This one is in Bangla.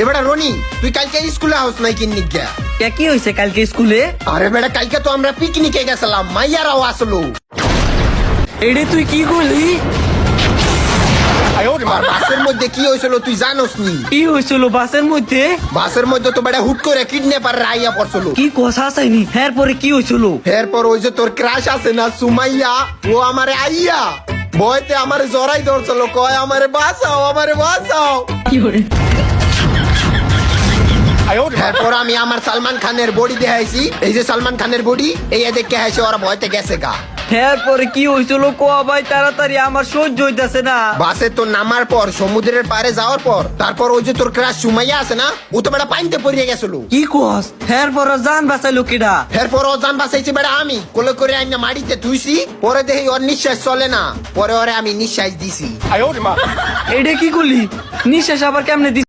এবারে রনি তুই কালকে স্কুলে হাউস নাই কিন্নি গিয়া কি হয়েছে কালকে স্কুলে? আরে বেটা কালকে তো আমরা পিকনিকে গেছিলাম, মাইয়ারাও আসলো। এডে তুই কি করলি? আর বাসের মধ্যে কি হয়েছিল তুই জানোস নি? কি হয়েছিল বাসের মধ্যে? বাসের মধ্যে তো বেটা হুট করে কিডন্যাপার আইয়া পড়ছিল। কি কথা চাইনি এরপরে কি হয়েছিল? এরপর ওই যে তোর ক্রাশ আছে না সুমাইয়া, ও আমারে আইয়া ভয়তে আমারে জড়াই ধরছিল, কয় আমারে বাঁচাও আমারে বাঁচাও। এরপর আমি আমার সালমান খানের বডি দেখাইছি, এই যে সালমান খানের বডি, এই দেখে হাসে ওরা ভয়তে গেছে গা। এরপরে কি হয়েছিল কোয়া ভাই তাড়াতাড়ি, আমার সহ্য হইতাছে না। বাসে তো নামার পর সমুদ্রের পারে যাওয়ার পর তারপর ওই যে তোর ক্রাশ সুমাইয়া আছে না, ও তো বেটা পানিতে পড়িয়ে গেছিল। কি কস? এরপর জান বাঁচাইলো কিডা? এরপর ও জান বাঁচাইছি বেটা আমি, কোলে করে আইনা মাটিতে ধুইছি, পরে দেখি ওর নিঃশ্বাস চলে না, পরে ওরে আমি নিঃশ্বাস দিছি। এটা কি করলি? নিঃশ্বাস আবার কেমনে দিস?